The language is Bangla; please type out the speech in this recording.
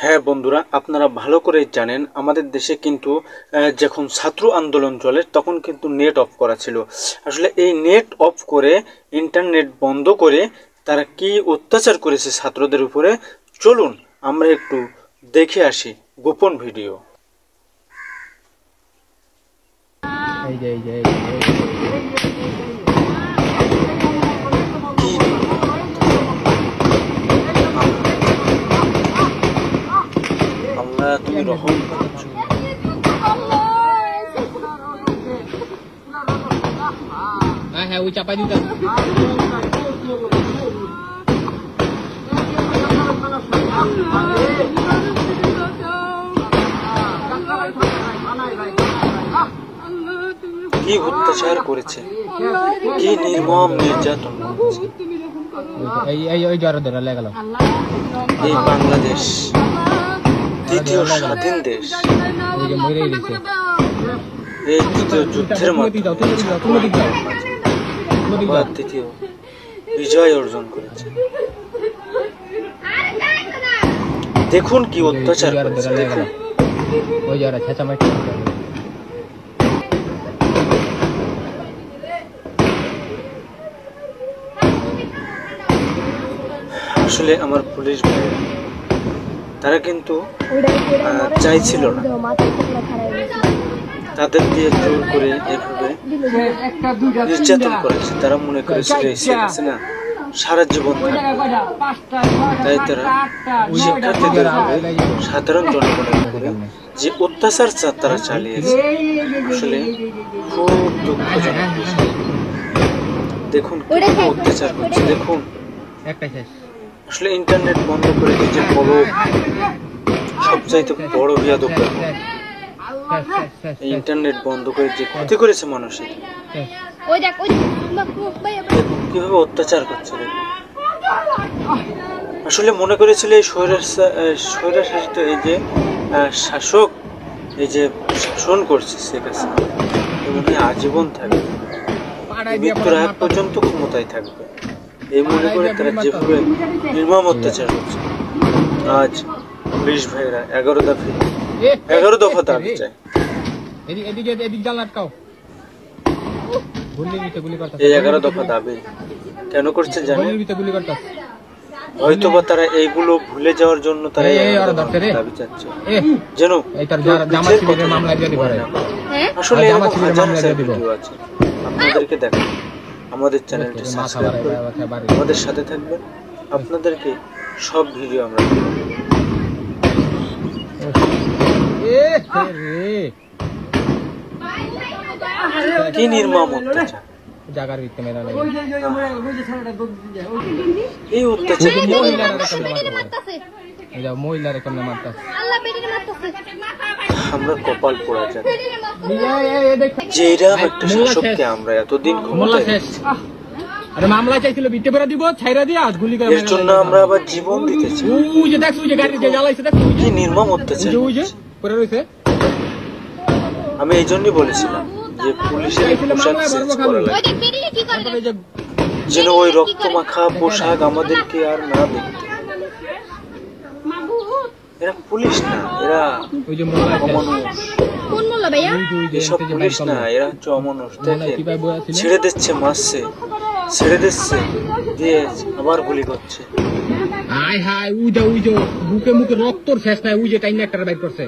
হ্যাঁ বন্ধুরা, আপনারা ভালো করে জানেন আমাদের দেশে কিন্তু যখন ছাত্র আন্দোলন চলে তখন কিন্তু নেট অফ করা ছিল। আসলে এই নেট অফ করে ইন্টারনেট বন্ধ করে তারা কি অত্যাচার করেছে ছাত্রদের উপরে, চলুন আমরা একটু দেখে আসি গোপন ভিডিও। তুমি রহম করছো। হ্যাঁ ওই চাপাই দিতে কি অত্যাচার করেছে, কি নির্মম নির্যাতন। এই বাংলাদেশ দ্বিতীয় স্বাধীন দেশ, এই দ্বিতীয় যুদ্ধের মাধ্যমে দ্বিতীয় বিজয় অর্জন করেছে। দেখুন কি অত্যাচার করেছে। আসলে আমার পুলিশ ভাই তারা কিন্তু চাইছিল না, তাদের দিয়ে জোর করে এভাবে নির্যাতন করেছে। তারা মনে করেছিল না সারা জীবন থাকবে, তাই তারা শিক্ষার্থীদের সাধারণ জনগণের উপরে যে অত্যাচার তারা চালিয়েছে আসলে খুব দুঃখজনক। দেখুন অত্যাচার করছে, দেখুন আসলে ইন্টারনেট বন্ধ করে যে বড় সবচাইতে বড় বিয়াদব, ইন্টারনেট বন্ধ করে যে ক্ষতি করেছে মানুষের, কিভাবে অত্যাচার করছে। আসলে মনে করেছিল এই স্বৈরশাসিত এই যে শাসক এই যে শাসন করছে শেখ হাসিনা মনে আজীবন থাকবে, মৃত্যুর আগ পর্যন্ত ক্ষমতায় থাকবে, এই মনে করে তারা যেভাবে নির্মম অত্যাচার করছে। আজ পুলিশ ভাইরা 11 দফা দাবি চায়। এই 11 দফা দাবি কেন করছে জানেন? হয়তোবা তারা এইগুলো ভুলে যাওয়ার জন্য তারা দাবি চাচ্ছে, যেন আসলে ভিডিও আছে আপনাদেরকে দেখান। আমাদের চ্যানেলটি সাবস্ক্রাইব করে আমাদের সাথে থাকবেন, আপনাদেরকে সব ভিডিও আমরা কি নির্মম অত্যাচার, এই অত্যাচার আমরা কপাল পোড়া যাবে যে এরকম একটা শাসককে আমরা এতদিন মামলা চাইছিল বিটে করে দিব, ছাইরা দিয়ে আজ গুলি করে, এর জন্য আমরা আবার জীবন দিতেছি। ওই যে দেখছ ওই যে গাড়ি যে জ্বালাইছে, দেখো কি নির্মম অত্যাচার ওই যে করে রইছে। আমি এই জন্যই বলেছিলাম যে পুলিশের পোশাক চেঞ্জ করা লাগে, যেন ওই রক্তমাখা পোশাক আমাদেরকে আর না দেখতে। এরা পুলিশ না, এরা অমানুষ। এসব পুলিশ না, এরা হচ্ছে অমানুষ। ছেড়ে দিচ্ছে, মারছে, ছেড়ে দিচ্ছে, দিয়ে আবার গুলি করছে। হাই হাই ওই যে বুকে মুখে রক্তর শেষ নাই, ওই যে টাইম একটা বাইর করছে।